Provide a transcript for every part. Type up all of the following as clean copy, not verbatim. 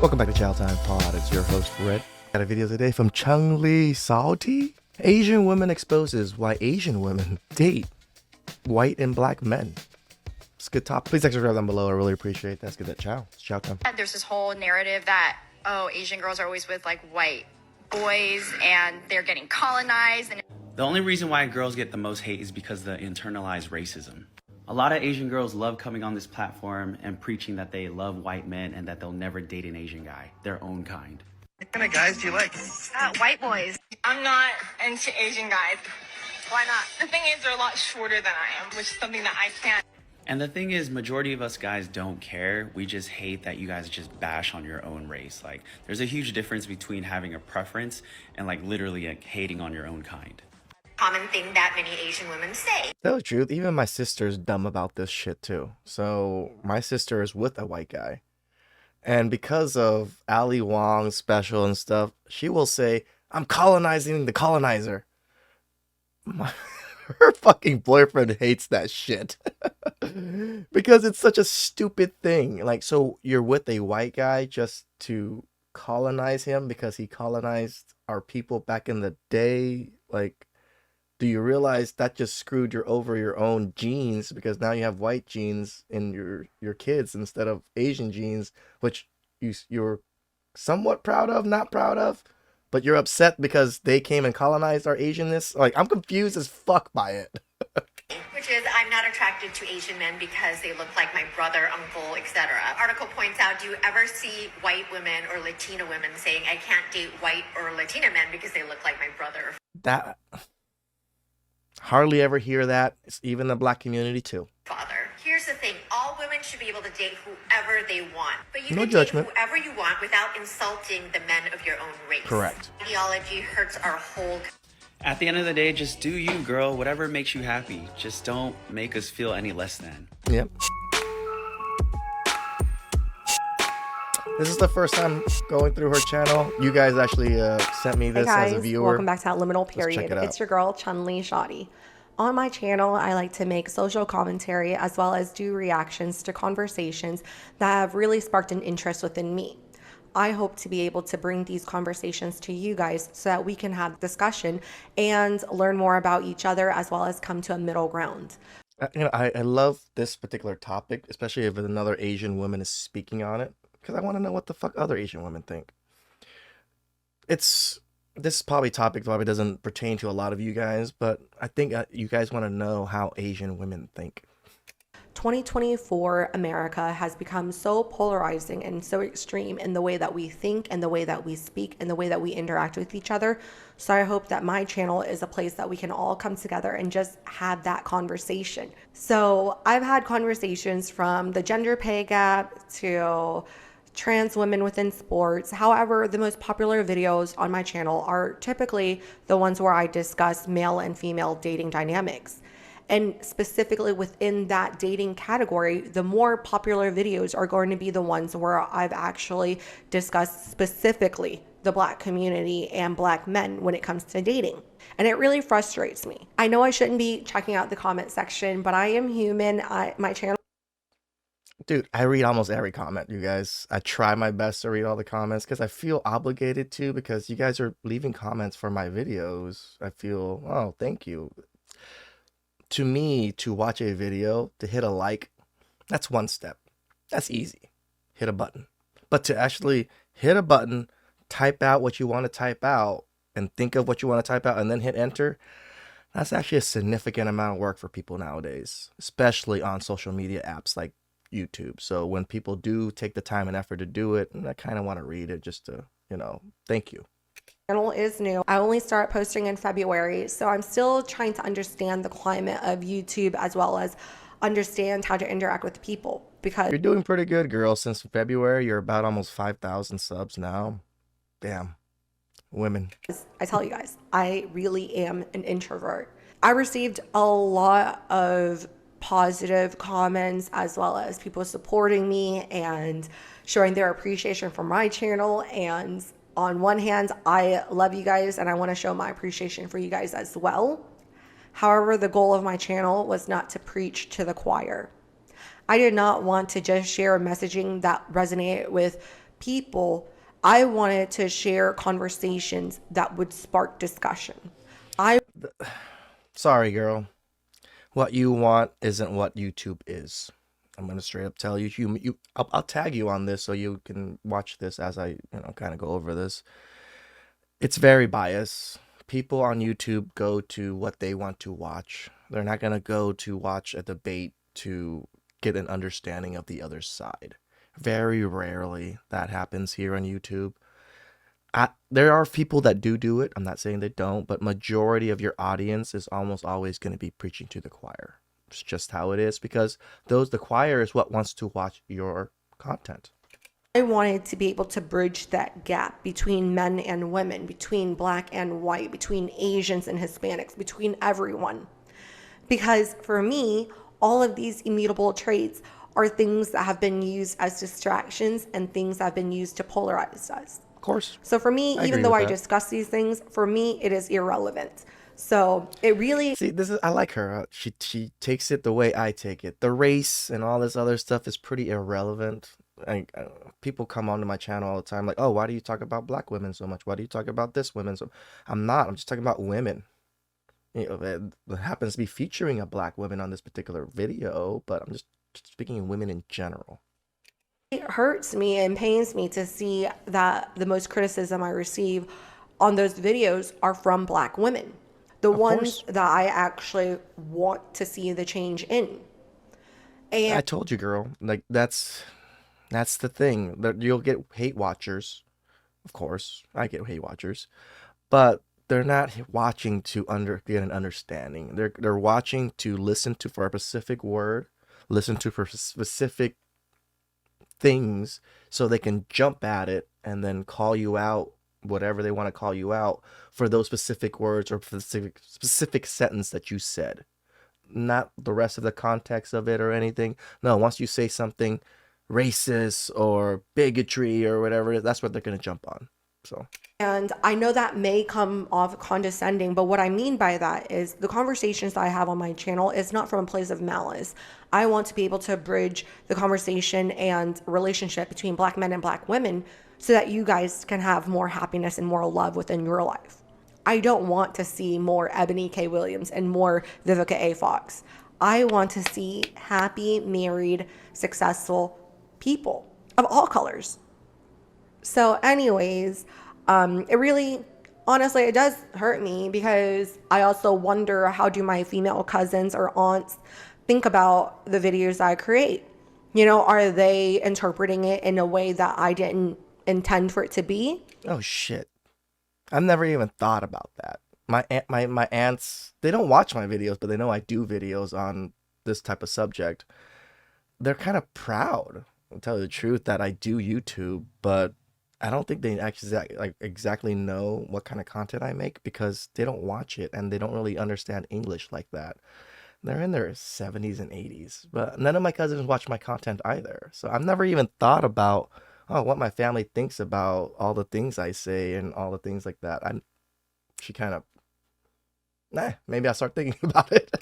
Welcome back to TheChowTimePod. It's your host, Red. Got a video today from Chung-Lee Salty. Asian woman exposes why Asian women date white and black men. It's a good topic. Please subscribe down below. I really appreciate that. Let's get that chow. It's chow time. There's this whole narrative that, Asian girls are always with like white boys and they're getting colonized. And the only reason why girls get the most hate is because of the internalized racism. A lot of Asian girls love coming on this platform and preaching that they love white men and that they'll never date an Asian guy, their own kind. What kind of guys do you like? White boys. I'm not into Asian guys. Why not? The thing is, they're a lot shorter than I am, which is something that I can't. And the thing is, majority of us guys don't care. We just hate that you guys just bash on your own race. Like, there's a huge difference between having a preference and like literally like hating on your own kind. Common thing that many Asian women say. Tell the truth, even my sister's dumb about this shit too. So my sister is with a white guy. And because of Ali Wong's special and stuff, she will say, I'm colonizing the colonizer. Her fucking boyfriend hates that shit. Because it's such a stupid thing. Like, so you're with a white guy just to colonize him because he colonized our people back in the day? Like, do you realize that just screwed you over your own genes, because now you have white genes in your kids instead of Asian genes, which you're somewhat proud of, not proud of, but you're upset because they came and colonized our Asianness? Like, I'm confused as fuck by it. Which is, I'm not attracted to Asian men because they look like my brother, uncle, etc. Article points out, do you ever see white women or Latina women saying, I can't date white or Latina men because they look like my brother? That... hardly ever hear that. It's even the black community too. Father. Here's the thing. All women should be able to date whoever they want. But you No can judgment. date whoever you want without insulting the men of your own race. Correct. Ideology hurts our whole... At the end of the day, just do you, girl. Whatever makes you happy. Just don't make us feel any less than. Yep. This is the first time going through her channel. You guys actually sent me this hey guys, as a viewer. welcome back to that liminal Let's period. check it out. It's your girl Chung-Lee Shoddy. On my channel, I like to make social commentary as well as do reactions to conversations that have really sparked an interest within me. I hope to be able to bring these conversations to you guys so that we can have discussion and learn more about each other, as well as come to a middle ground. I love this particular topic, especially if another Asian woman is speaking on it, because I want to know what the fuck other Asian women think. This topic probably doesn't pertain to a lot of you guys, but I think you guys want to know how Asian women think. 2024 America has become so polarizing and so extreme in the way that we think and the way that we speak and the way that we interact with each other. So I hope that my channel is a place that we can all come together and just have that conversation. So I've had conversations from the gender pay gap to trans women within sports. However, the most popular videos on my channel are typically the ones where I discuss male and female dating dynamics. And specifically within that dating category, the more popular videos are going to be the ones where I've actually discussed specifically the black community and black men when it comes to dating. And it really frustrates me. I know I shouldn't be checking out the comment section, but I am human. My channel... Dude, I read almost every comment, you guys. I try my best to read all the comments because I feel obligated to, because you guys are leaving comments for my videos. I feel, oh, thank you. To me, to watch a video, to hit a like, that's one step. That's easy. Hit a button. But to actually hit a button, type out what you want to type out, and think of what you want to type out, and then hit enter, that's actually a significant amount of work for people nowadays, especially on social media apps like YouTube. So when people do take the time and effort to do it, I kind of want to read it just to, thank you. Channel is new. I only start posting in February, so I'm still trying to understand the climate of YouTube as well as understand how to interact with people. Because you're doing pretty good, girl. Since February, you're about almost 5,000 subs now. Damn. Women. I tell you guys, I really am an introvert. I received a lot of positive comments as well as people supporting me and showing their appreciation for my channel. And on one hand, I love you guys and I want to show my appreciation for you guys as well. However, the goal of my channel was not to preach to the choir. I did not want to just share messaging that resonated with people, I wanted to share conversations that would spark discussion. Sorry, girl. What you want isn't what YouTube is. I'm gonna straight up tell you. I'll tag you on this so you can watch this as I, kind of go over this. It's very biased. People on YouTube go to what they want to watch. They're not gonna go to watch a debate to get an understanding of the other side. Very rarely that happens here on YouTube. There are people that do it. I'm not saying they don't, but majority of your audience is almost always going to be preaching to the choir. It's just how it is because the choir is what wants to watch your content. I wanted to be able to bridge that gap between men and women, between black and white, between Asians and Hispanics, between everyone. Because for me, all of these immutable traits are things that have been used as distractions and things that have been used to polarize us. Of course. So for me, I even agree though with I that. discuss these things, for me, it is irrelevant. So it really, See, I like her. She takes it the way I take it. The race and all this other stuff is pretty irrelevant. People come onto my channel all the time like, oh, why do you talk about black women so much? Why do you talk about this women so? I'm not. I'm just talking about women. It happens to be featuring a black woman on this particular video, but I'm just speaking of women in general. it hurts me and pains me to see that the most criticism I receive on those videos are from black women, the ones course. that I actually want to see the change in. I And told you, girl. Like that's the thing. That you'll get hate watchers. Of course, I get hate watchers, but they're not watching to get an understanding. They're watching to listen to for a specific word, listen to for specific things, so they can jump at it and then call you out, whatever they want to call you out for those specific words or specific sentence that you said. Not the rest of the context of it or anything. No, once you say something racist or bigotry or whatever, that's what they're gonna jump on. So And I know that may come off condescending, but what I mean by that is the conversations that I have on my channel is not from a place of malice. I want to be able to bridge the conversation and relationship between black men and black women so that you guys can have more happiness and more love within your life. I don't want to see more Ebony K. Williams and more Vivica A. Fox. I want to see happy, married, successful people of all colors. So anyways, it really, honestly, it does hurt me because I also wonder, how do my female cousins or aunts think about the videos I create? Are they interpreting it in a way that I didn't intend for it to be? oh shit, I've never even thought about that. My aunts, they don't watch my videos, but they know I do videos on this type of subject. They're kind of proud, I'll tell you the truth, that I do YouTube, but I don't think they actually exactly know what kind of content I make because they don't watch it and they don't really understand English like that. They're in their 70s and 80s, but none of my cousins watch my content either. So I've never even thought about, oh, what my family thinks about all the things I say and all the things like that. She kind of, maybe I'll start thinking about it.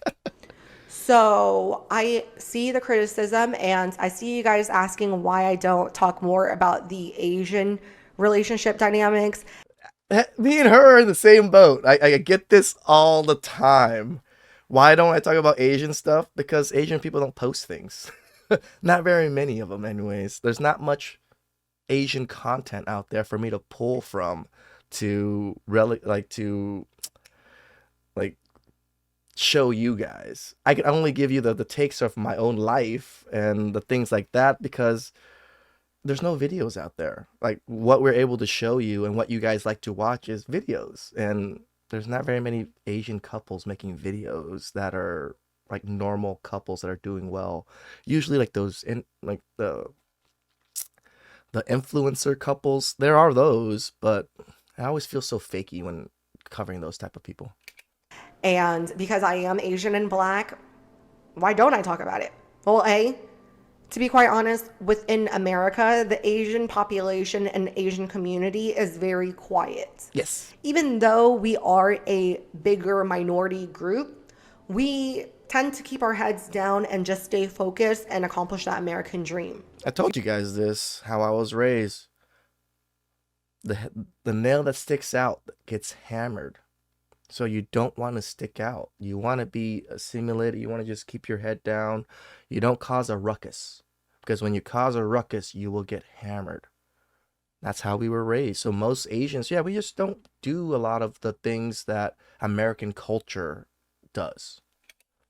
So I see the criticism and I see you guys asking why I don't talk more about the Asian relationship dynamics. Me and her are in the same boat. I get this all the time. Why don't I talk about Asian stuff? Because Asian people don't post things. Not very many of them anyways. There's not much Asian content out there for me to pull from to really like show you guys. I can only give you the takes of my own life and the things like that because there's no videos out there. Like what we're able to show you and what you guys like to watch is videos, and there's not very many Asian couples making videos that are like normal couples that are doing well. Usually like those in like the influencer couples, there are those, but I always feel so fakey when covering those type of people. And because I am Asian and black, why don't I talk about it? Well, to be quite honest, within America, the Asian population and Asian community is very quiet. Yes. Even though we are a bigger minority group, we tend to keep our heads down and just stay focused and accomplish that American dream. I told you guys this, how I was raised. the nail that sticks out gets hammered. So you don't want to stick out. You want to be assimilated. You want to just keep your head down. You don't cause a ruckus. Because when you cause a ruckus, you will get hammered. That's how we were raised. So most Asians, yeah, we just don't do a lot of the things that American culture does.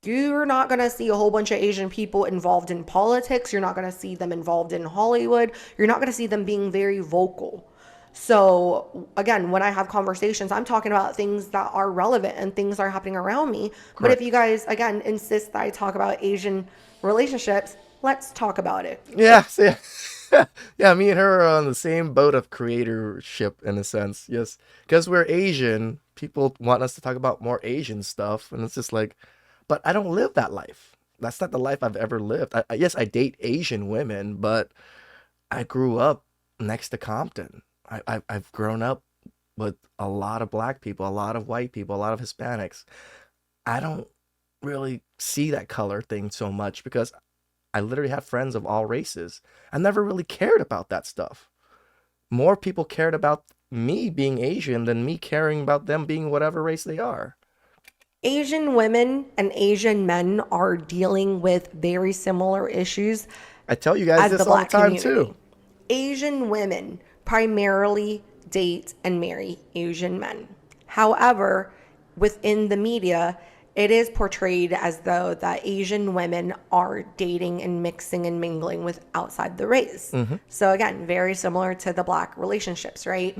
You're not going to see a whole bunch of Asian people involved in politics. You're not going to see them involved in Hollywood. You're not going to see them being very vocal. So again, when I have conversations, I'm talking about things that are relevant and things that are happening around me. But if Correct. you guys, again, insist that I talk about Asian relationships, let's talk about it. Yeah, see, yeah, me and her are on the same boat of creatorship in a sense. Yes, because we're Asian, people want us to talk about more Asian stuff, and it's just like, but I don't live that life. That's not the life I've ever lived. Yes, I date Asian women, but I grew up next to Compton. I've grown up with a lot of black people, a lot of white people, a lot of Hispanics. I don't really see that color thing so much because I literally have friends of all races. I never really cared about that stuff. More people cared about me being Asian than me caring about them being whatever race they are. Asian women and Asian men are dealing with very similar issues I tell you guys as the this all the black time community. too. Asian women primarily date and marry Asian men. However, within the media, it is portrayed as though that Asian women are dating and mixing and mingling with outside the race. So again, very similar to the black relationships, right?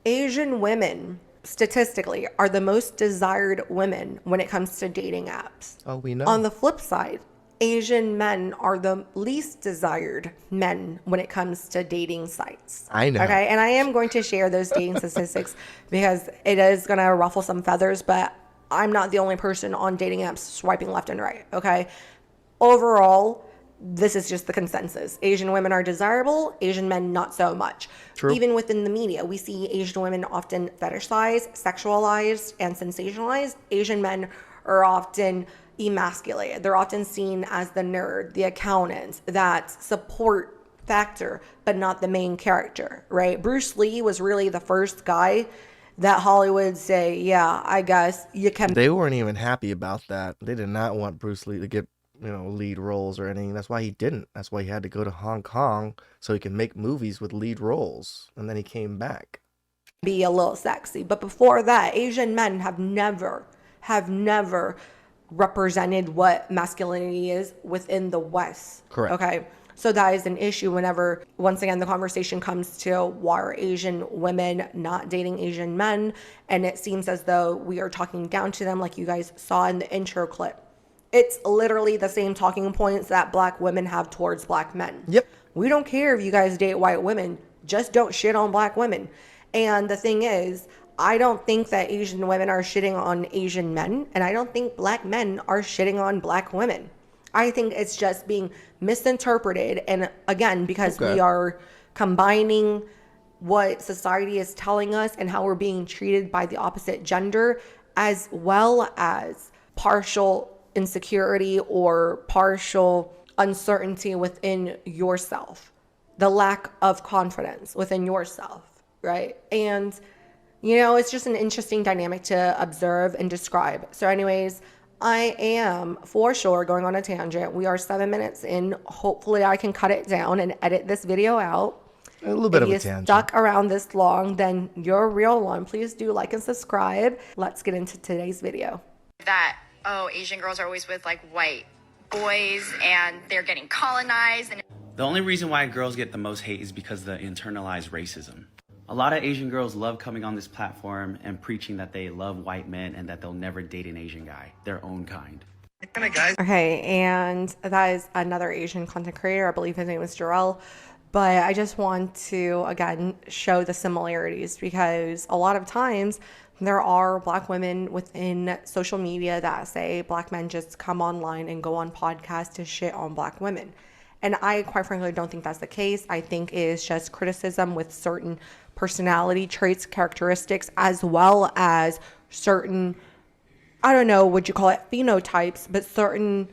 Asian women statistically are the most desired women when it comes to dating apps. Oh, we know. On the flip side, Asian men are the least desired men when it comes to dating sites. I know. Okay, and I am going to share those dating statistics because it is going to ruffle some feathers, but I'm not the only person on dating apps swiping left and right. Okay, overall, this is just the consensus. Asian women are desirable, Asian men not so much. True. Even within the media, we see Asian women often fetishized, sexualized, and sensationalized. Asian men are often emasculated. They're often seen as the nerd, the accountant, that support factor, but not the main character, right? Bruce Lee was really the first guy that Hollywood say, yeah, I guess you can. They weren't even happy about that. They did not want Bruce Lee to get, lead roles or anything. That's why he didn't. That's why he had to go to Hong Kong so he can make movies with lead roles. And then he came back. Be a little sexy. But before that, Asian men have never represented what masculinity is within the West. Correct. Okay. So that is an issue whenever, once again, the conversation comes to why are Asian women not dating Asian men? And it seems as though we are talking down to them, like you guys saw in the intro clip. It's literally the same talking points that black women have towards black men. Yep. We don't care if you guys date white women, just don't shit on black women. And the thing is, I don't think that Asian women are shitting on Asian men, and I don't think black men are shitting on black women. I think it's just being misinterpreted. And again, because we are combining what society is telling us and how we're being treated by the opposite gender, as well as partial insecurity or partial uncertainty within yourself, the lack of confidence within yourself, right? And it's just an interesting dynamic to observe and describe. So anyways, I am for sure going on a tangent. We are 7 minutes in. Hopefully I can cut it down and edit this video out. A little bit If of a you tangent. stuck around this long, then you're a real one. Please do like and subscribe. Let's get into today's video. That, Asian girls are always with like white boys and they're getting colonized. And The only reason why girls get the most hate is because of the internalized racism. A lot of Asian girls love coming on this platform and preaching that they love white men and that they'll never date an Asian guy, their own kind. Okay, and that is another Asian content creator. I believe his name is Jarrell. But I just want to, again, show the similarities because a lot of times there are black women within social media that say black men just come online and go on podcasts to shit on black women. And I, quite frankly, don't think that's the case. I think it is just criticism with certain personality traits, characteristics, as well as certain, I don't know, would you call it phenotypes, but certain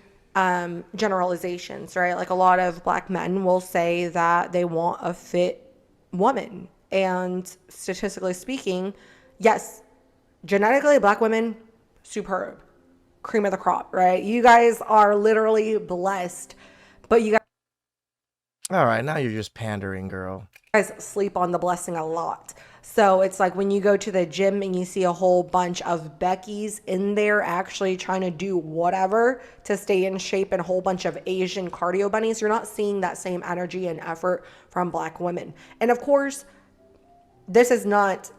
generalizations, right? Like a lot of black men will say that they want a fit woman. And statistically speaking, yes, genetically, black women, superb, cream of the crop, right? You guys are literally blessed, but you All right, now you're just pandering, girl. guys sleep on the blessing a lot. So it's like when you go to the gym and you see a whole bunch of Beckys in there actually trying to do whatever to stay in shape and a whole bunch of Asian cardio bunnies, you're not seeing that same energy and effort from black women. And of course, this is not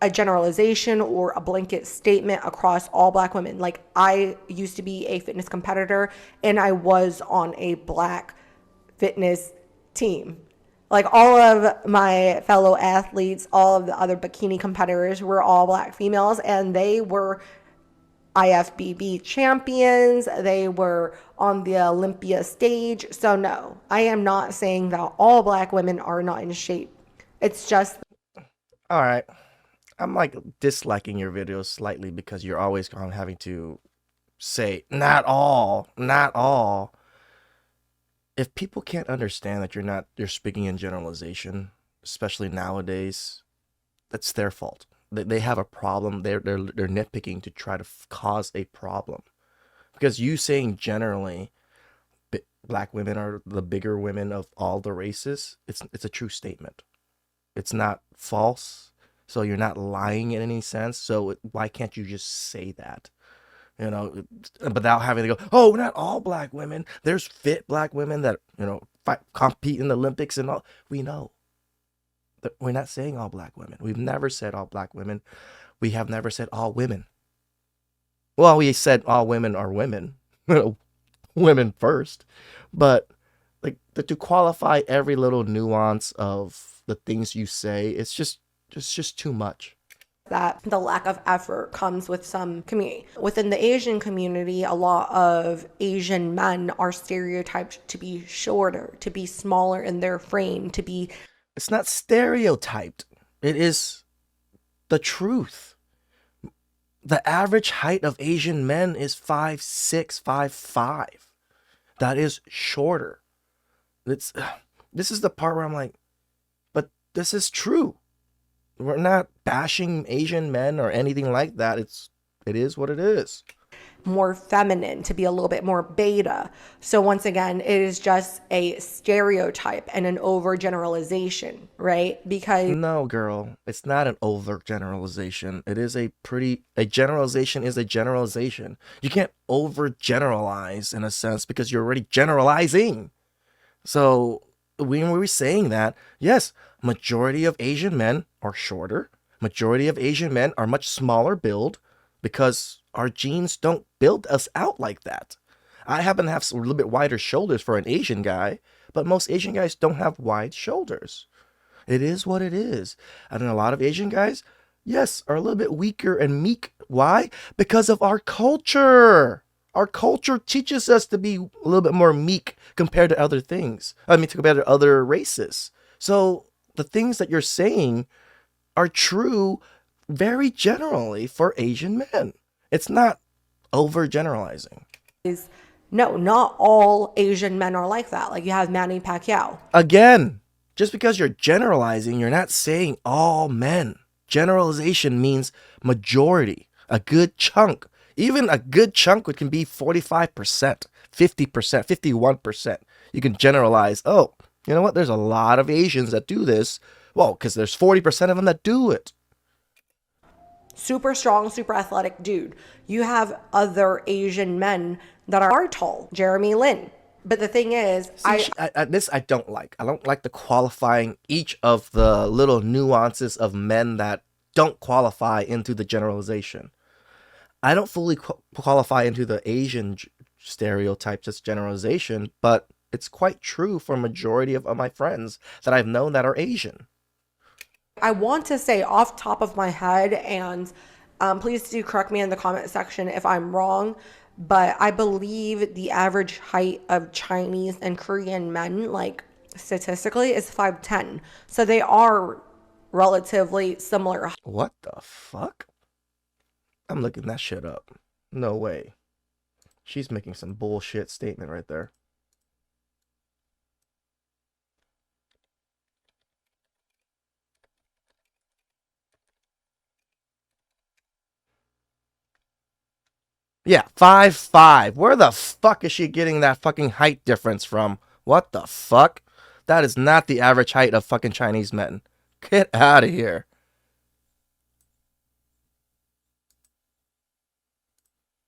a generalization or a blanket statement across all black women. Like, I used to be a fitness competitor and I was on a black fitness team. Like, all of my fellow athletes, all of the other bikini competitors were all black females, and they were IFBB champions. They were on the Olympia stage. So no, I am not saying that all black women are not in shape. It's just All right. I'm like disliking your videos slightly because you're always having to say, not all, not all. If people can't understand that you're speaking in generalization, especially nowadays, that's their fault. They have a problem. They're nitpicking to try to cause a problem. Because you saying generally black women are the bigger women of all the races, it's a true statement. It's not false. So you're not lying in any sense. So why can't you just say that? You know, without having to go, oh, not all black women. There's fit black women that, compete in the Olympics and all. We know. We're not saying all black women. We've never said all black women. We have never said all women. Well, we said all women are women. Women first. But like to qualify every little nuance of the things you say, it's just too much. that the lack of effort comes with some community. Within the Asian community, a lot of Asian men are stereotyped to be shorter, to be smaller in their frame, to be. It's not stereotyped. It is the truth. The average height of Asian men is 5'6", 5'5". That is shorter. This is the part where I'm like, but this is true. We're not bashing Asian men or anything like that. It is what it is. More feminine, to be a little bit more beta. So once again, it is just a stereotype and an overgeneralization, right? Because No, girl, it's not an overgeneralization. It is a generalization is a generalization. You can't overgeneralize in a sense because you're already generalizing. So when we were saying that, yes, majority of Asian men are shorter. Majority of Asian men are much smaller build because our genes don't build us out like that. I happen to have a little bit wider shoulders for an Asian guy, but most Asian guys don't have wide shoulders. It is what it is. And then a lot of Asian guys, yes, are a little bit weaker and meek. Why? Because of our culture. Our culture teaches us to be a little bit more meek compared to other things. Compared to other races. So the things that you're saying are true very generally for Asian men. It's not overgeneralizing. no, not all Asian men are like that. Like, you have Manny Pacquiao. Again, just because you're generalizing, you're not saying all men. Generalization means majority, a good chunk. Even a good chunk can be 45%, 50%, 51%. You can generalize, oh, you know what? There's a lot of Asians that do this. Well, because there's 40% of them that do it. Super strong, super athletic dude. You have other Asian men that are tall. Jeremy Lin. But the thing is, This I don't like. I don't like the qualifying each of the little nuances of men that don't qualify into the generalization. I don't fully qualify into the Asian stereotypes as generalization, but it's quite true for a majority of my friends that I've known that are Asian. I want to say off top of my head, and please do correct me in the comment section if I'm wrong, but I believe the average height of Chinese and Korean men, like statistically, is 5'10". So they are relatively similar. What the fuck? I'm looking that shit up. No way. She's making some bullshit statement right there. Yeah, 5'5". Where the fuck is she getting that fucking height difference from? What the fuck? That is not the average height of fucking Chinese men. Get out of here.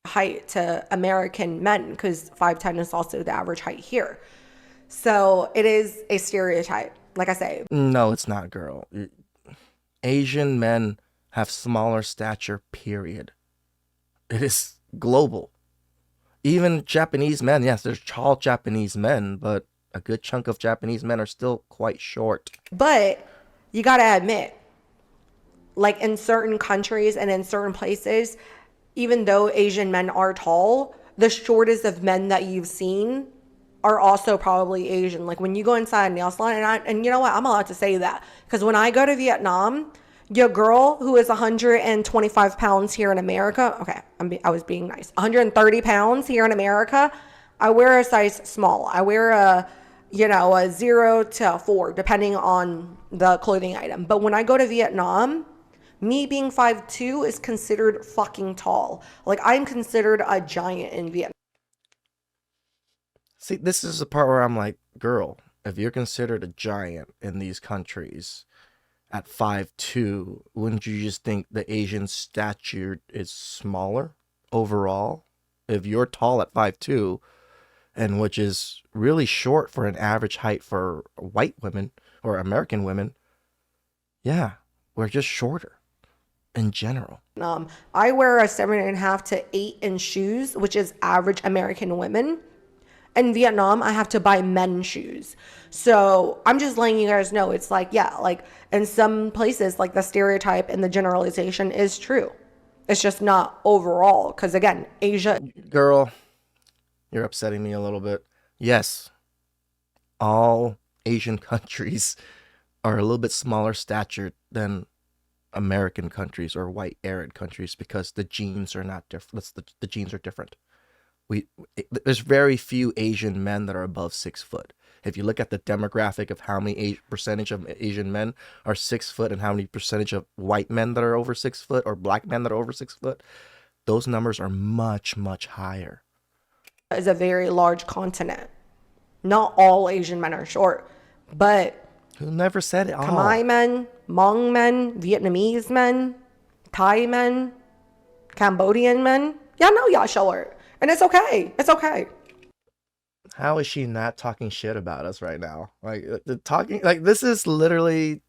Height to American men, because 5'10" is also the average height here. So it is a stereotype, like I say. No, it's not, girl. Asian men have smaller stature, period. It is global. Even Japanese men, yes, there's tall Japanese men, but a good chunk of Japanese men are still quite short. But you got to admit, like in certain countries and in certain places, even though Asian men are tall, the shortest of men that you've seen are also probably Asian. Like when you go inside a nail salon, and you know what? I'm allowed to say that because when I go to Vietnam, your girl who is 125 pounds here in America, okay, I was being nice, 130 pounds here in America, I wear a size small. I wear a 0 to 4, depending on the clothing item. But when I go to Vietnam, me being 5'2" is considered fucking tall. Like I'm considered a giant in Vietnam. See, this is the part where I'm like, girl, if you're considered a giant in these countries at 5'2", wouldn't you just think the Asian stature is smaller overall? If you're tall at 5'2", and which is really short for an average height for white women or American women, yeah, we're just shorter in general. I wear a 7.5 to 8 inch shoes, which is average American women. In Vietnam, I have to buy men's shoes. So I'm just letting you guys know, it's like, yeah, like in some places, like the stereotype and the generalization is true. It's just not overall. Because again, Asia. Girl, you're upsetting me a little bit. Yes, all Asian countries are a little bit smaller statured than American countries or white arid countries because the genes are not different. The genes are different. There's very few Asian men that are above 6 foot. If you look at the demographic of how many percentage of Asian men are 6 foot and how many percentage of white men that are over 6 foot or black men that are over 6 foot, those numbers are much, much higher. Is a very large continent. Not all Asian men are short, but Who never said it all? Khmer men, Hmong men, Vietnamese men, Thai men, Cambodian men, y'all know y'all short. And it's okay. It's okay. How is she not talking shit about us right now? Like this is literally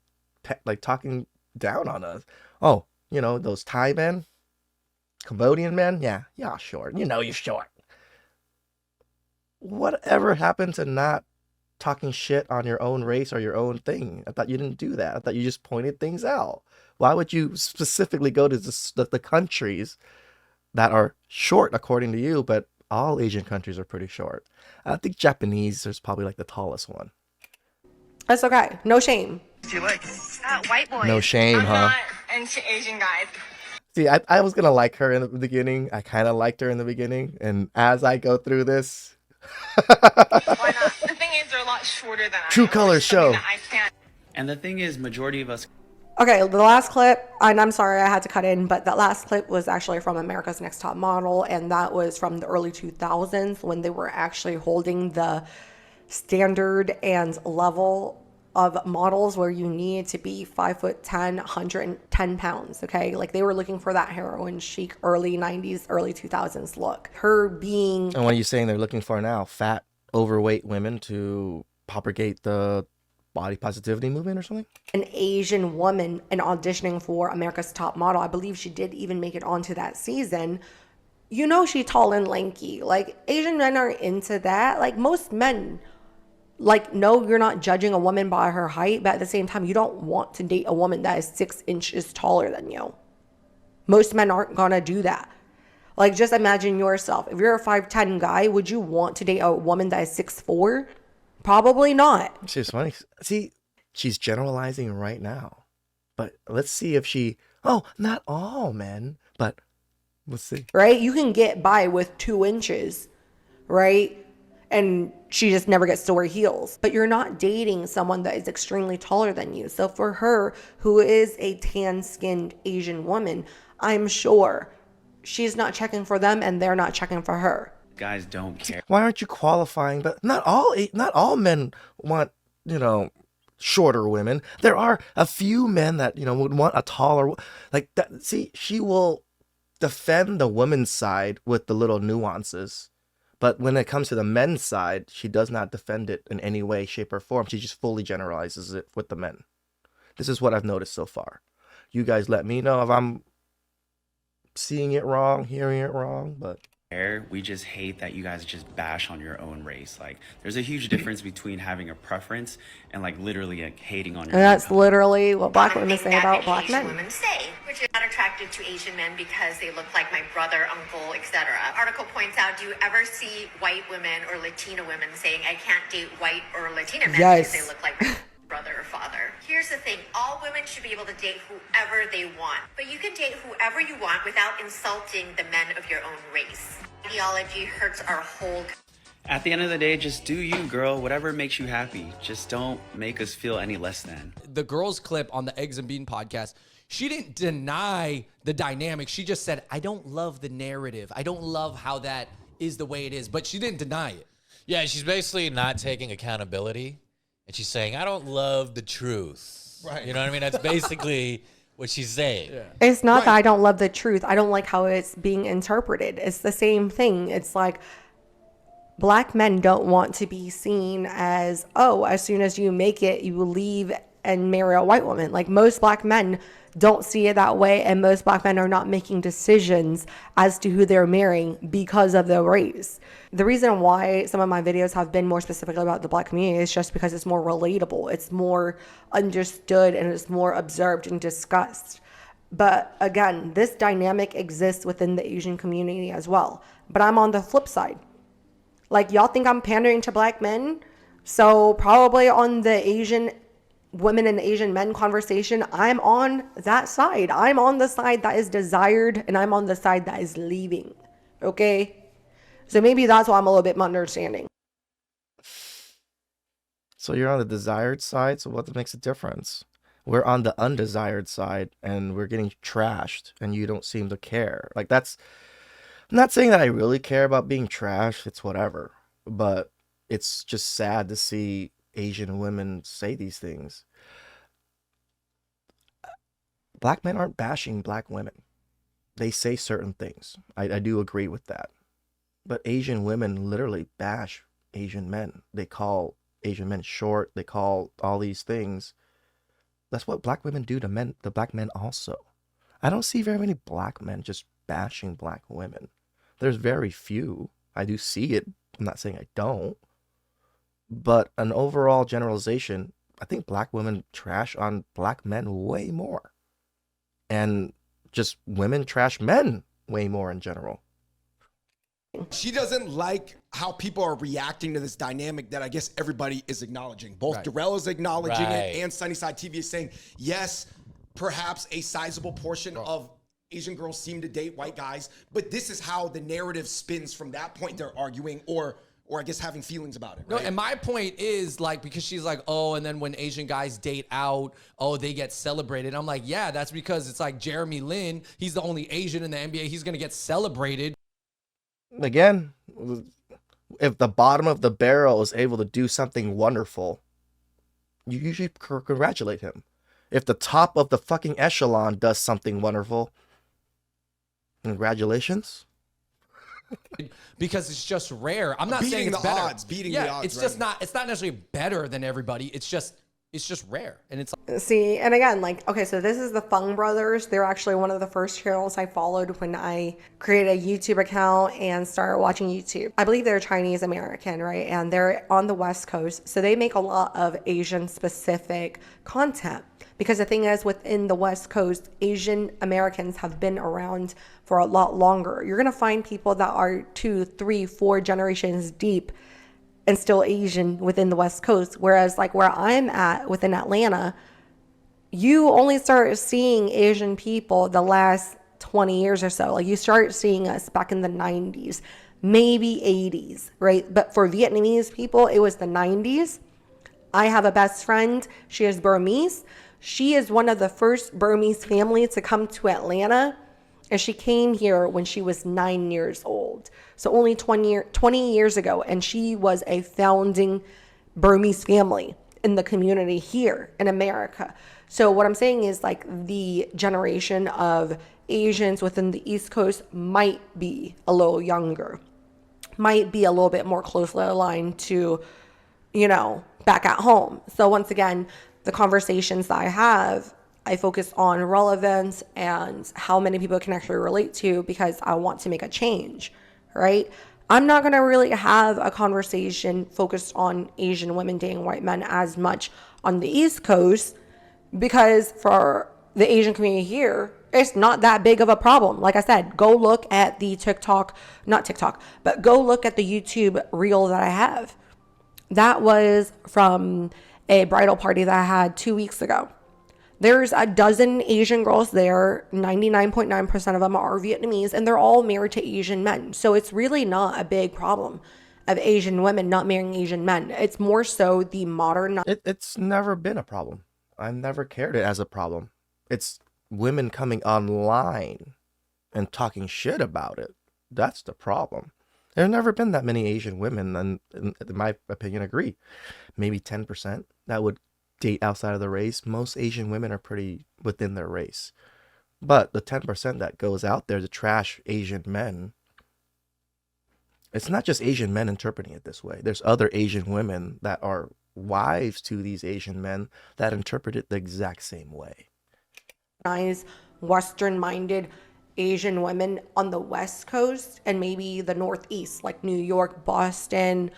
like talking down on us. Oh, those Thai men, Cambodian men, yeah, y'all short. You're short. Whatever happened to not talking shit on your own race or your own thing? I thought you didn't do that. I thought you just pointed things out. Why would you specifically go to the countries that are short according to you, but all Asian countries are pretty short? I think Japanese is probably like the tallest one. It's okay. No shame. White boys. No shame, I'm huh? not into Asian guys. See, I was gonna like her in the beginning. I kind of liked her in the beginning, and as I go through this, Why not? The thing is, they're a lot shorter than I am. True Colors show. That I can't. And the thing is, majority of us Okay, the last clip, and I'm sorry I had to cut in, but that last clip was actually from America's Next Top Model, and that was from the early 2000s when they were actually holding the standard and level of models where you need to be 5'10", 110 pounds, okay? Like they were looking for that heroin chic early 90s, early 2000s look. Her being... And what are you saying they're looking for now? Fat, overweight women to propagate the body positivity movement or something? An Asian woman and auditioning for America's Top Model. I believe she did even make it onto that season. She's tall and lanky. Like Asian men are into that. Like most men, like, no, you're not judging a woman by her height, but at the same time, you don't want to date a woman that is 6 inches taller than you. Most men aren't gonna do that. Like, just imagine yourself. If you're a 5'10" guy, would you want to date a woman that is 6'4"? Probably not. She's funny. See, she's generalizing right now. But let's see if she... Oh, not all men, but let's see. Right? You can get by with 2 inches, right? And she just never gets to wear heels. But you're not dating someone that is extremely taller than you. So for her, who is a tan-skinned Asian woman, I'm sure she's not checking for them and they're not checking for her. Guys don't care. Why aren't you qualifying? But not all men want, shorter women. There are a few men that, would want a taller, like that. See, she will defend the woman's side with the little nuances. But when it comes to the men's side, she does not defend it in any way, shape, or form. She just fully generalizes it with the men. This is what I've noticed so far. You guys let me know if I'm seeing it wrong, hearing it wrong, but We just hate that you guys just bash on your own race. Like, there's a huge difference between having a preference and like literally like hating on your And that's own. literally what black One women thing say that about the black Asian men. women say, which is not attracted to Asian men because they look like my brother, uncle, etc. Article points out, do you ever see white women or Latina women saying, I can't date white or Latina men because they look like my brother or father? Here's the thing, all women should be able to date whoever they want, but you can date whoever you want without insulting the men of your own race. Ideology hurts our whole. At the end of the day, just do you, girl. Whatever makes you happy. Just don't make us feel any less than. The girl's clip on the Eggs and Bean podcast, she didn't deny the dynamic. She just said, I don't love the narrative. I don't love how that is the way it is. But she didn't deny it. Yeah, she's basically not taking accountability. And she's saying, I don't love the truth. Right. You know what I mean? That's basically what she's saying. Yeah. It's not that I don't love the truth. I don't like how it's being interpreted. It's the same thing. It's like black men don't want to be seen as, oh, as soon as you make it, you will leave and marry a white woman. Like, most black men don't see it that way, and most black men are not making decisions as to who they're marrying because of their race. The reason why some of my videos have been more specifically about the black community is just because it's more relatable, it's more understood, and it's more observed and discussed. But again, this dynamic exists within the Asian community as well. But I'm on the flip side. Like, y'all think I'm pandering to black men? So probably on the Asian women and Asian men conversation, I'm on that side. I'm on the side that is desired, and I'm on the side that is leaving. Okay? So maybe that's why I'm a little bit more understanding. so you're on the desired side. So what makes a difference? We're on the undesired side, and we're getting trashed, and you don't seem to care. Like, that's. I'm not saying that I really care about being trashed. It's whatever. But it's just sad to see Asian women say these things. Black men aren't bashing black women. They say certain things. I do agree with that. But Asian women literally bash Asian men. They call Asian men short. They call all these things. That's what black women do to men, the black men also. I don't see very many black men just bashing black women. There's very few. I do see it. I'm not saying I don't. But an overall generalization, I think black women trash on black men way more. And just women trash men way more in general. She doesn't like how people are reacting to this dynamic that I guess everybody is acknowledging. Both Darrell is acknowledging it, and Sunnyside TV is saying, yes, perhaps a sizable portion of Asian girls seem to date white guys, but this is how the narrative spins from that point. They're arguing or I guess having feelings about it. Right? No, and my point is, like, because she's like, oh, and then when Asian guys date out, oh, they get celebrated. I'm like, yeah, that's because it's like Jeremy Lin. He's the only Asian in the NBA. He's going to get celebrated. Again, if the bottom of the barrel is able to do something wonderful, you usually congratulate him. If the top of the fucking echelon does something wonderful, congratulations. Because it's just rare. I'm not saying it's better. Beating the odds. It's just not. It's not necessarily better than everybody. It's just rare, and it's. See, and again, like, okay, so this is the Fung Brothers. They're actually one of the first channels I followed when I created a YouTube account and started watching YouTube. I believe they're Chinese American, right? And they're on the West Coast, so they make a lot of Asian specific content. Because the thing is, within the West Coast, Asian Americans have been around for a lot longer. You're gonna find people that are 2, 3, 4 generations deep and still Asian within the West Coast. Whereas like where I'm at within Atlanta, you only start seeing Asian people the last 20 years or so. Like, you start seeing us back in the 90s, maybe 80s, right? But for Vietnamese people, it was the 90s. I have a best friend. She is Burmese. She is one of the first Burmese families to come to Atlanta And she came here when she was 9 years old. So only 20 years ago. And she was a founding Burmese family in the community here in America. So what I'm saying is like the generation of Asians within the East Coast might be a little younger, might be a little bit more closely aligned to, you know, back at home. So once again, the conversations that I have, I focus on relevance and how many people can actually relate to because I want to make a change, right? I'm not going to really have a conversation focused on Asian women dating white men as much on the East Coast because for the Asian community here, it's not that big of a problem. Like I said, go look at the go look at the YouTube reel that I have. That was from a bridal party that I had 2 weeks ago. There's a dozen Asian girls there. 99.9% of them are Vietnamese, and they're all married to Asian men. So it's really not a big problem of Asian women not marrying Asian men. It's more so the modern. It's never been a problem. I never cared it as a problem. It's women coming online and talking shit about it. That's the problem. There have never been that many Asian women, and in my opinion, agree. Maybe 10% that would date outside of the race. Most Asian women are pretty within their race. But the 10% that goes out there to trash Asian men, it's not just Asian men interpreting it this way. There's other Asian women that are wives to these Asian men that interpret it the exact same way. Nice Western-minded Asian women on the West Coast and maybe the Northeast, like New York, Boston,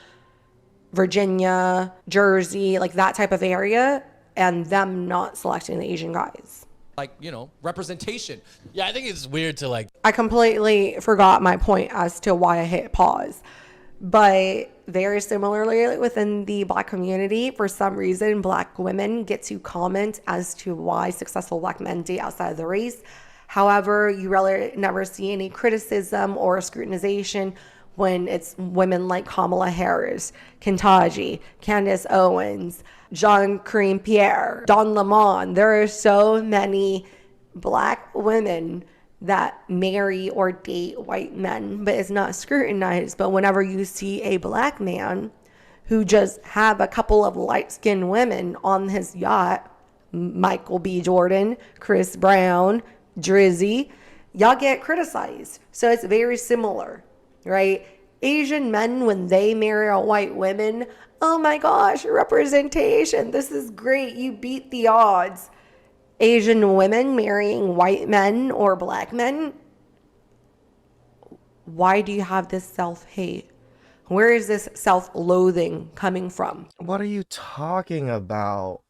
Virginia, Jersey, like that type of area, and them not selecting the Asian guys. Like, you know, representation. Yeah, I think it's weird to like. I completely forgot my point as to why I hit pause. But very similarly within the Black community, for some reason, Black women get to comment as to why successful Black men date outside of the race. However, you really never see any criticism or scrutinization when it's women like Kamala Harris, Kentaji, Candace Owens, Jean Kareem Pierre, Don Lemon. There are so many Black women that marry or date white men, but it's not scrutinized. But whenever you see a Black man who just have a couple of light-skinned women on his yacht, Michael B. Jordan, Chris Brown, Drizzy, y'all get criticized. So it's very similar, right? Asian men, when they marry a white woman, oh my gosh, representation. This is great. You beat the odds. Asian women marrying white men or Black men, why do you have this self-hate? Where is this self-loathing coming from? What are you talking about?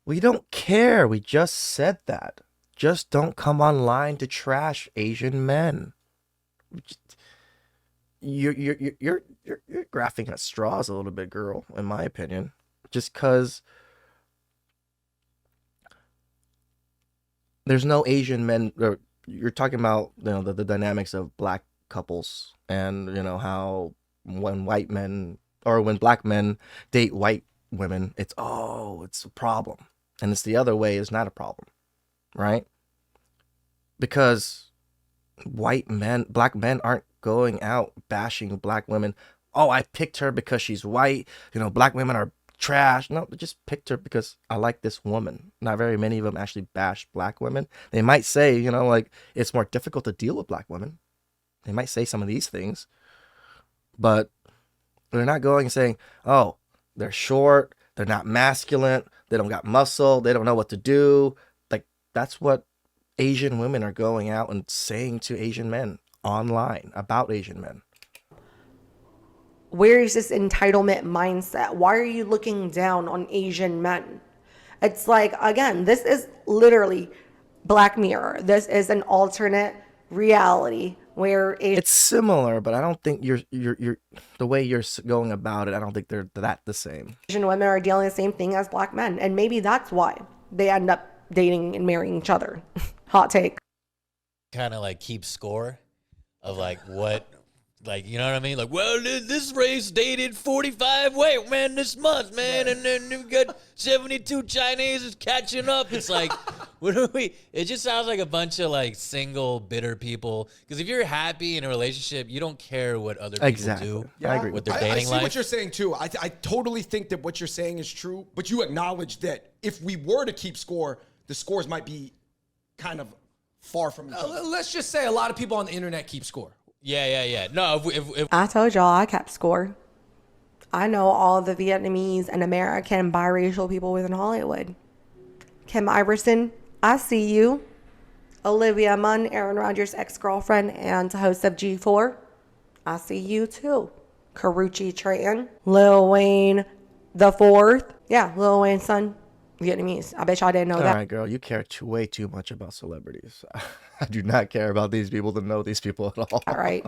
We don't care. We just said that. Just don't come online to trash Asian men. You're grasping at straws a little bit, girl, in my opinion. Just because there's no Asian men, or you're talking about, you know, the dynamics of Black couples, and you know how when white men or when Black men date white women, it's a problem, and it's the other way is not a problem, right? Because Black men aren't going out bashing Black women. Oh, I picked her because she's white. You know, Black women are trash. No, they just picked her because I like this woman. Not very many of them actually bash Black women. They might say, you know, like it's more difficult to deal with Black women. They might say some of these things, but they're not going and saying, oh, they're short, they're not masculine, they don't got muscle, they don't know what to do. Like, that's what Asian women are going out and saying to Asian men online about Asian men. Where is this entitlement mindset? Why are you looking down on Asian men? It's like, again, this is literally Black Mirror. This is an alternate reality where it's similar, but I don't think you're the way you're going about it, I don't think they're that the same. Asian women are dealing the same thing as Black men, and maybe that's why they end up dating and marrying each other. Hot take. Kind of like keep score of like what, like, you know what I mean? Like, well, this race dated 45 white men this month, man, and then we got 72 Chinese is catching up. It's like, What do we? It just sounds like a bunch of like single, bitter people. Because if you're happy in a relationship, you don't care what other people do. I agree with with their that. I dating see life. what you're saying too. I totally think that what you're saying is true, but you acknowledge that if we were to keep score, the scores might be kind of far from each other. Let's just say a lot of people on the internet keep score. Yeah. No, if I told y'all I kept score. I know all the Vietnamese and American biracial people within Hollywood. Kim Iverson, I see you. Olivia Munn, Aaron Rodgers' ex-girlfriend and host of G4, I see you too. Karuchi Tran, Lil Wayne the fourth. Yeah, Lil Wayne's son, Vietnamese. I bet y'all didn't know All that. right, girl, you care way too much about celebrities. I do not care about these people to know these people at all. All right.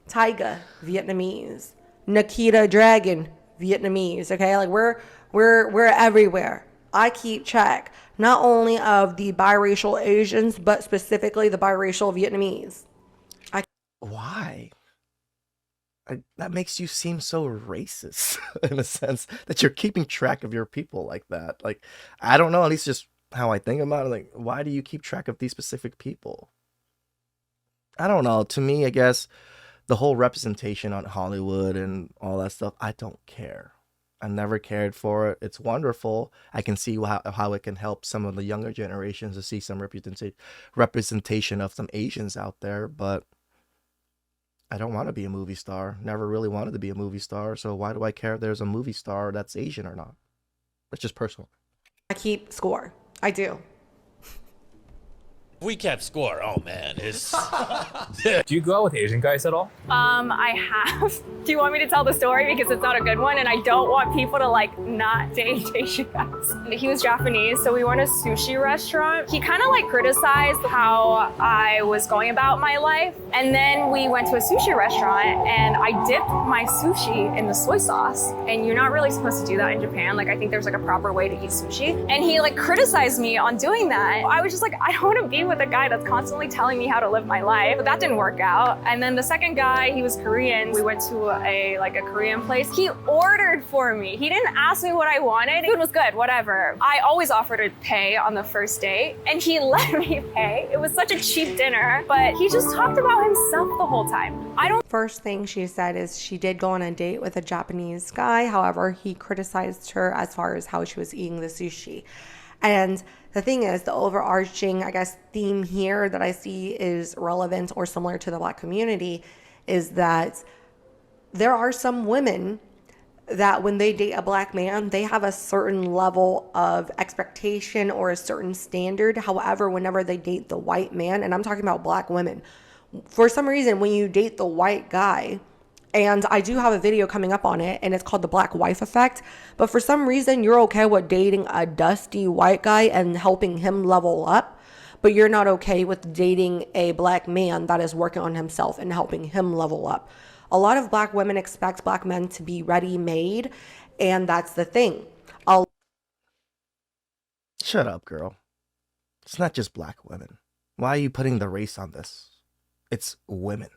Tyga, Vietnamese. Nikita Dragon, Vietnamese. Okay, like we're everywhere. I keep track not only of the biracial Asians, but specifically the biracial Vietnamese. Why? That makes you seem so racist in a sense that you're keeping track of your people like that. Like, I don't know, at least just how I think about it. Like, why do you keep track of these specific people? I don't know. To me, I guess the whole representation on Hollywood and all that stuff, I don't care. I never cared for it. It's wonderful. I can see how it can help some of the younger generations to see some representation of some Asians out there, but I don't want to be a movie star. Never really wanted to be a movie star, so why do I care if there's a movie star that's Asian or not? That's just personal. I keep score. I do. we kept score, oh man, it's. Do you go out with Asian guys at all? I have. Do you want me to tell the story? Because it's not a good one and I don't want people to like not date Asian guys. He was Japanese, so we went to a sushi restaurant. He kind of like criticized how I was going about my life. And then we went to a sushi restaurant and I dipped my sushi in the soy sauce. And you're not really supposed to do that in Japan. Like I think there's like a proper way to eat sushi. And he like criticized me on doing that. I was just like, I don't want to be with a guy that's constantly telling me how to live my life. But that didn't work out. And then the second guy, he was Korean. We went to a Korean place. He ordered for me. He didn't ask me what I wanted. Food was good, whatever. I always offer to pay on the first date and he let me pay. It was such a cheap dinner, but he just talked about himself the whole time. First thing she said is she did go on a date with a Japanese guy. However, he criticized her as far as how she was eating the sushi. And the thing is, the overarching, I guess, theme here that I see is relevant or similar to the Black community is that there are some women that when they date a Black man, they have a certain level of expectation or a certain standard. However, whenever they date the white man, and I'm talking about Black women, for some reason, when you date the white guy, and I do have a video coming up on it, and it's called the Black Wife Effect, but for some reason, you're okay with dating a dusty white guy and helping him level up, but you're not okay with dating a Black man that is working on himself and helping him level up. A lot of Black women expect Black men to be ready-made, and that's the thing. Shut up, girl. It's not just Black women. Why are you putting the race on this? It's women.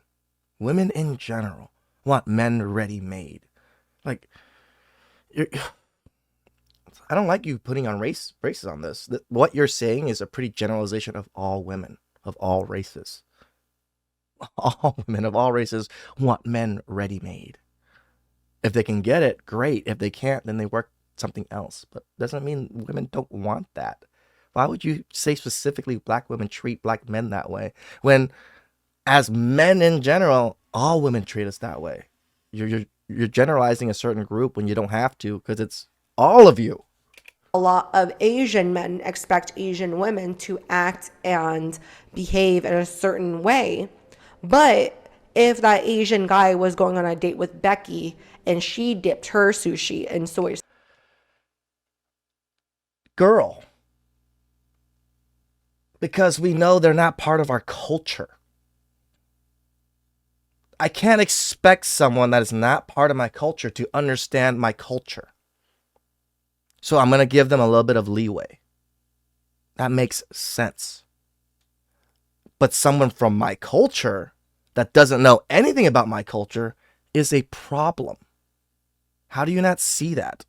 Women in general want men ready-made. Like, I don't like you putting on races on this. What you're saying is a pretty generalization of all women, of all races. All women of all races want men ready-made. If they can get it, great. If they can't, then they work something else. But doesn't mean women don't want that. Why would you say specifically Black women treat Black men that way when, as men in general, all women treat us that way? You're generalizing a certain group when you don't have to, because it's all of you. A lot of Asian men expect Asian women to act and behave in a certain way. But if that Asian guy was going on a date with Becky and she dipped her sushi in soy sauce. Girl. Because we know they're not part of our culture. I can't expect someone that is not part of my culture to understand my culture. So I'm going to give them a little bit of leeway. That makes sense. But someone from my culture that doesn't know anything about my culture is a problem. How do you not see that?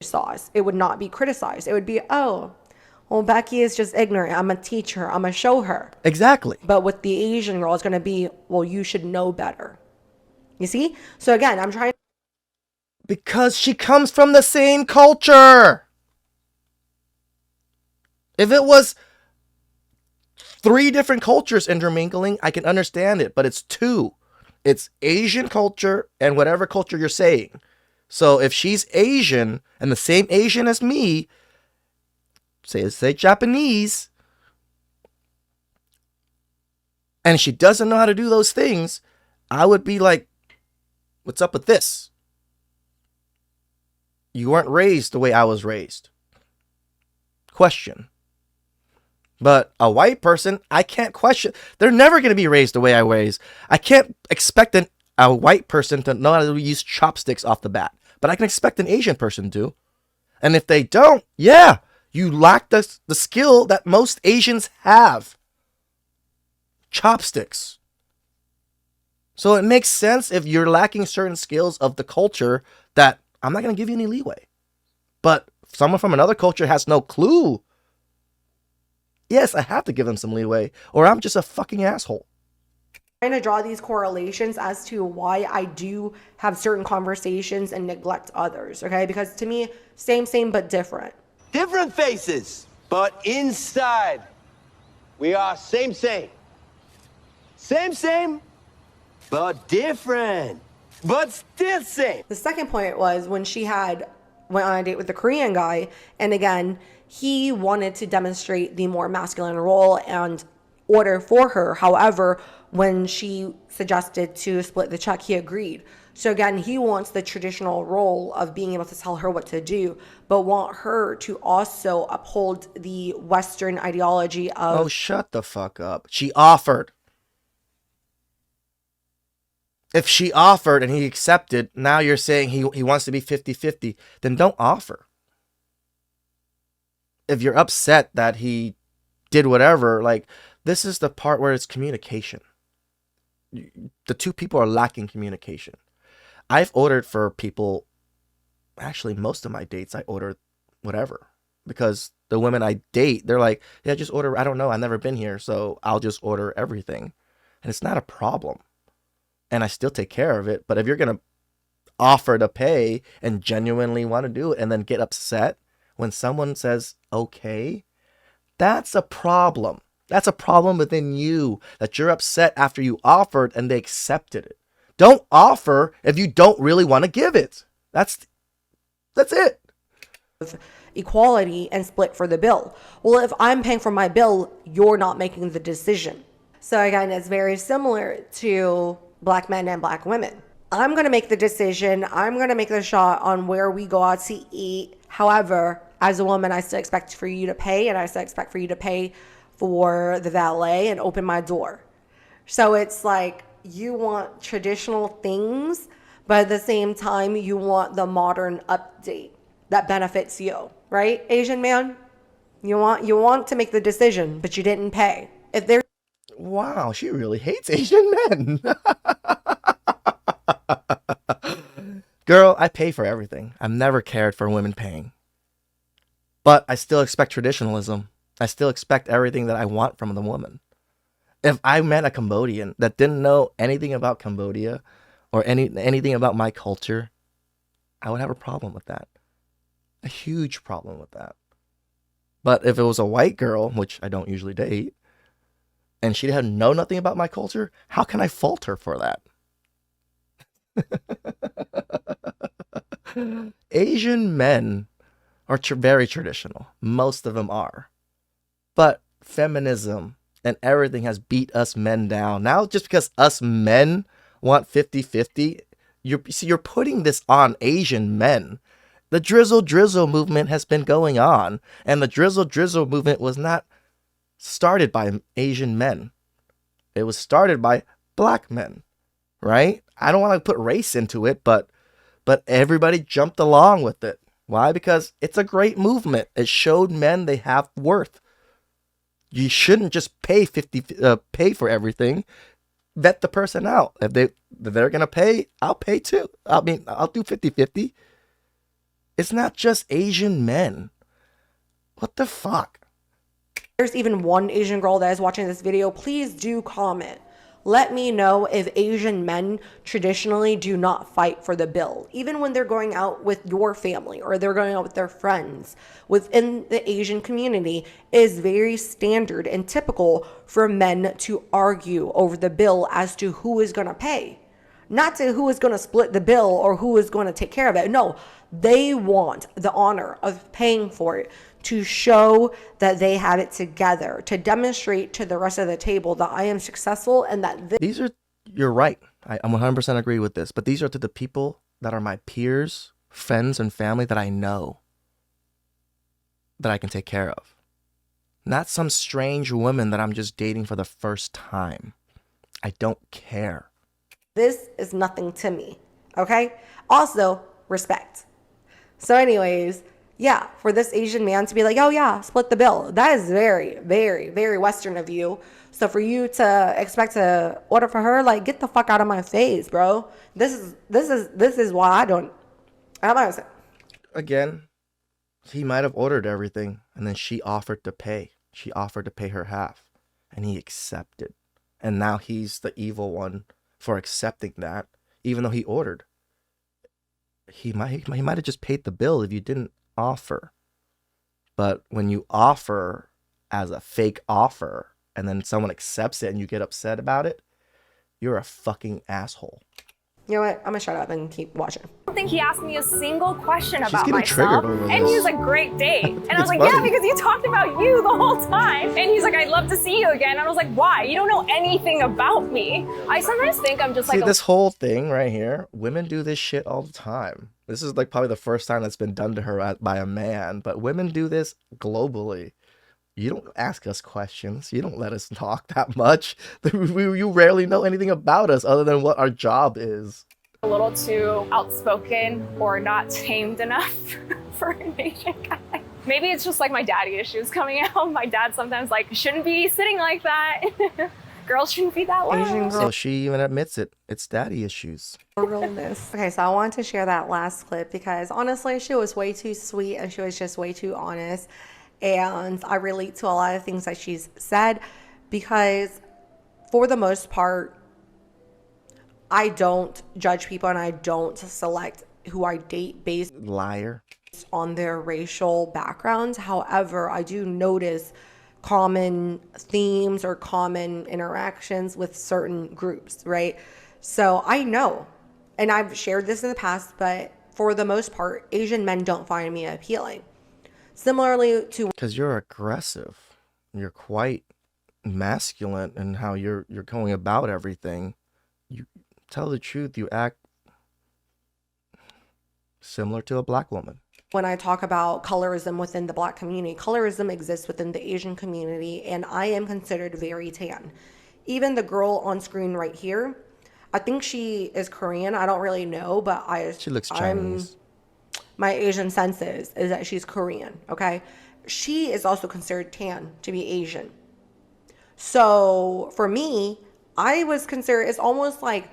Sauce. It would not be criticized. It would be, oh, Well, Becky is just ignorant. I'm going to teach her. I'm going to show her. Exactly. But with the Asian girl, it's going to be, well, you should know better. You see? So again, I'm trying. Because she comes from the same culture. If it was 3 different cultures intermingling, I can understand it, but it's 2. It's Asian culture and whatever culture you're saying. So if she's Asian and the same Asian as me, say Japanese, and she doesn't know how to do those things, I would be like, what's up with this? You weren't raised the way I was raised. Question. But a white person, I can't question. They're never going to be raised the way I was. I can't expect a white person to know how to use chopsticks off the bat. But I can expect an Asian person to. And if they don't, yeah, you lack the skill that most Asians have. Chopsticks. So it makes sense if you're lacking certain skills of the culture that I'm not going to give you any leeway. But someone from another culture has no clue. Yes, I have to give them some leeway, or I'm just a fucking asshole. Trying to draw these correlations as to why I do have certain conversations and neglect others, okay? Because to me, same, but different. Different faces, but inside, we are same. Same, but different. But still same. The second point was when she went on a date with the Korean guy, and again, he wanted to demonstrate the more masculine role and order for her. However, when she suggested to split the check, he agreed. So again, he wants the traditional role of being able to tell her what to do, but want her to also uphold the Western ideology of... Oh, shut the fuck up. She offered. If she offered and he accepted, now you're saying he wants to be 50-50, then don't offer. If you're upset that he did whatever, like, this is the part where it's communication. The 2 people are lacking communication. I've ordered for people, actually most of my dates, I order whatever. Because the women I date, they're like, yeah, just order, I don't know, I've never been here, so I'll just order everything. And it's not a problem. And I still take care of it. But if you're going to offer to pay and genuinely want to do it and then get upset when someone says, okay, that's a problem. That's a problem within you, that you're upset after you offered and they accepted it. Don't offer if you don't really want to give it. That's it. Equality and split for the bill. Well, if I'm paying for my bill, you're not making the decision. So again, it's very similar to Black men and Black women. I'm going to make the decision. I'm going to make the shot on where we go out to eat. However, as a woman, I still expect for you to pay, and I still expect for you to pay for the valet and open my door. So it's like you want traditional things, but at the same time, you want the modern update that benefits you, right? Asian man, you want to make the decision, but you didn't pay. If they're... Wow, she really hates Asian men. Girl, I pay for everything. I've never cared for women paying. But I still expect traditionalism. I still expect everything that I want from the woman. If I met a Cambodian that didn't know anything about Cambodia or anything about my culture, I would have a problem with that. A huge problem with that. But if it was a white girl, which I don't usually date, and she had know nothing about my culture, how can I fault her for that? Asian men are very traditional. Most of them are. But feminism and everything has beat us men down. Now, just because us men want 50-50, you're putting this on Asian men. The drizzle movement has been going on. And the drizzle movement was not started by Asian men. It was started by Black men, right? I don't want to put race into it, but everybody jumped along with it. Why? Because it's a great movement. It showed men they have worth. You shouldn't just pay for everything. Vet the person out. If they're gonna pay, I'll pay too. I mean, I'll do 50-50. It's not just Asian men. What the fuck? there's even one Asian girl that is watching this video, please do comment. Let me know if Asian men traditionally do not fight for the bill, even when they're going out with your family or they're going out with their friends. Within the Asian community, it is very standard and typical for men to argue over the bill as to who is going to pay. Not to who is going to split the bill or who is going to take care of it. No, they want the honor of paying for it to show that they have it together, to demonstrate to the rest of the table that I am successful and that These are, you're right. I'm 100% agree with this, but these are to the people that are my peers, friends, and family that I know that I can take care of. Not some strange woman that I'm just dating for the first time. I don't care. this is nothing to me. Okay? Also, respect. So anyways, yeah, for this Asian man to be like, oh yeah, split the bill. That is very, very, very Western of you. So for you to expect to order for her, like, get the fuck out of my face, bro. This is why I don't. I'm not saying. Again, he might have ordered everything, and then she offered to pay. She offered to pay her half, and he accepted. And now he's the evil one for accepting that, even though he ordered. He might have just paid the bill if you didn't offer. But when you offer as a fake offer, and then someone accepts it and you get upset about it, you're a fucking asshole. You know what? I'm gonna shut up and keep watching. I don't think he asked me a single question She's about getting triggered myself. over And this. he was like, great date. And I was like, funny. yeah, because you talked about you the whole time. And he's like, I'd love to see you again. And I was like, why? You don't know anything about me. I sometimes think I'm just See, like, this whole thing right here, women do this shit all the time. This is like probably the first time that's been done to her by a man, but women do this globally. You don't ask us questions. You don't let us talk that much. You rarely know anything about us other than what our job is. a little too outspoken or not tamed enough for an Asian guy. Maybe it's just like my daddy issues coming out. My dad sometimes like, shouldn't be sitting like that. Girls shouldn't be that loud. So she even admits it. It's daddy issues. Realness. Okay, so I wanted to share that last clip because honestly, she was way too sweet and she was just way too honest. And I relate to a lot of things that she's said because for the most part, I don't judge people and I don't select who I date based Liar. on their racial backgrounds. However, I do notice common themes or common interactions with certain groups, right? So I know, and I've shared this in the past, but for the most part, Asian men don't find me appealing. Similarly to Because you're aggressive. You're quite masculine in how you're going about everything. You tell the truth, you act similar to a black woman. when I talk about colorism within the black community, colorism exists within the Asian community, and I am considered very tan. Even the girl on screen right here, I think she is Korean. I don't really know, but She looks Chinese. My Asian sense is that she's Korean, okay? She is also considered tan to be Asian. So for me, I was considered, it's almost like,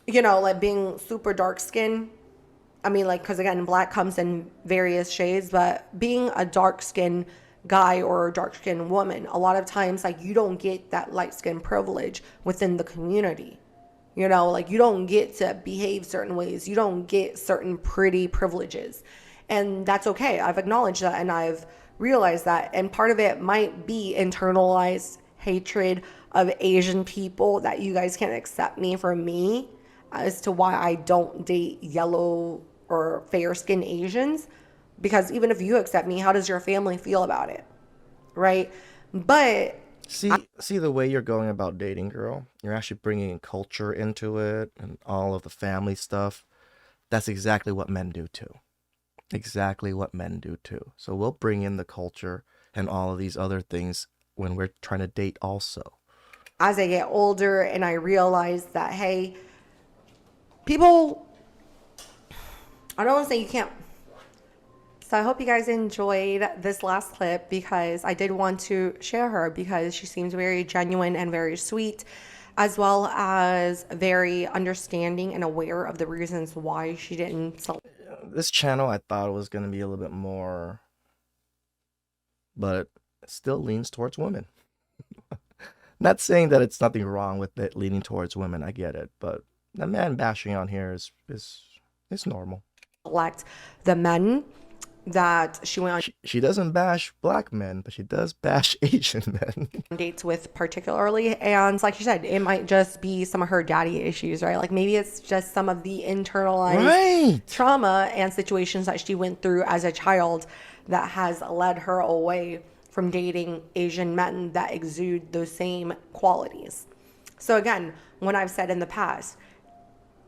you know, like being super dark skinned. I mean, like, because again, black comes in various shades, but being a dark skinned guy or a dark skinned woman, a lot of times, like, you don't get that light skin privilege within the community. You know, like, you don't get to behave certain ways. You don't get certain pretty privileges. And that's okay. I've acknowledged that and I've realized that. And part of it might be internalized hatred of Asian people, that you guys can't accept me for me as to why I don't date yellow or fair skinned Asians. Because even if you accept me, how does your family feel about it? Right? But See the way you're going about dating, girl? You're actually bringing culture into it and all of the family stuff. That's exactly what men do too. Exactly what men do too. So we'll bring in the culture and all of these other things when we're trying to date also. as I get older and I realize that, hey, people, I don't want to say you can't. So I hope you guys enjoyed this last clip because I did want to share her because she seems very genuine and very sweet, as well as very understanding and aware of the reasons why she didn't select. This channel I thought was going to be a little bit more but it still leans towards women. Not saying that it's nothing wrong with it leaning towards women. I get it, but the man bashing on here is normal. Elect the men that she went on She doesn't bash black men, but she does bash Asian men. dates with particularly. And like you said, it might just be some of her daddy issues, right? Like maybe it's just some of the internalized trauma and situations that she went through as a child that has led her away from dating Asian men that exude those same qualities. So again, when I've said in the past,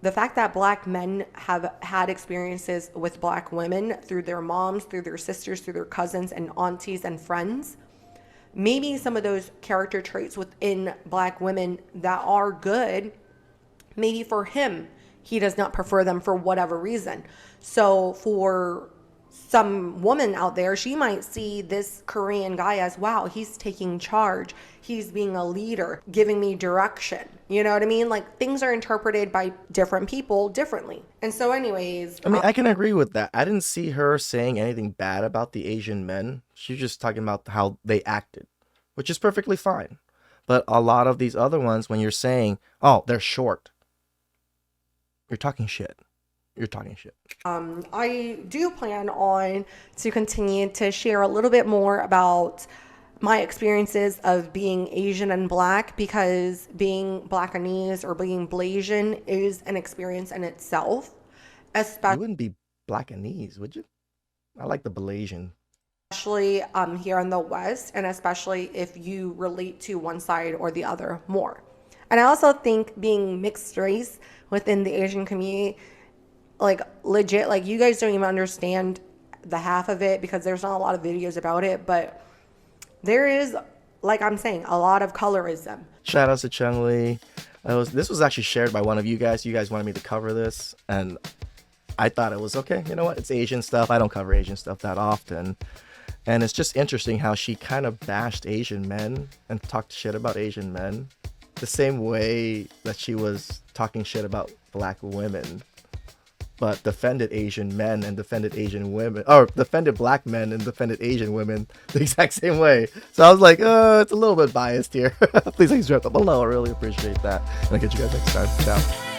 the fact that black men have had experiences with black women through their moms, through their sisters, through their cousins and aunties and friends, maybe some of those character traits within black women that are good, maybe for him, he does not prefer them for whatever reason. So for some woman out there, she might see this Korean guy as, wow, he's taking charge. He's being a leader, giving me direction. You know what I mean? Like things are interpreted by different people differently. And so anyways, I mean, I can agree with that. I didn't see her saying anything bad about the Asian men. She's just talking about how they acted, which is perfectly fine. But a lot of these other ones, when you're saying, oh, they're short, you're talking shit. You're talking shit. I do plan on to continue to share a little bit more about my experiences of being Asian and black, because being Blackanese or being Blasian is an experience in itself. You wouldn't be Blackanese, would you? I like the Blasian. Especially here in the West, and especially if you relate to one side or the other more. And I also think being mixed race within the Asian community, like legit, like you guys don't even understand the half of it because there's not a lot of videos about it, but there is, like I'm saying, a lot of colorism. Shout out to Cheng Li. This was actually shared by one of you guys. You guys wanted me to cover this, and I thought it was okay. You know what? It's Asian stuff. I don't cover Asian stuff that often. And it's just interesting how she kind of bashed Asian men and talked shit about Asian men the same way that she was talking shit about black women, but defended Asian men and defended Asian women, or defended black men and defended Asian women the exact same way. So I was like, it's a little bit biased here. Please drop it below. I really appreciate that. And I'll catch you guys next time. Ciao.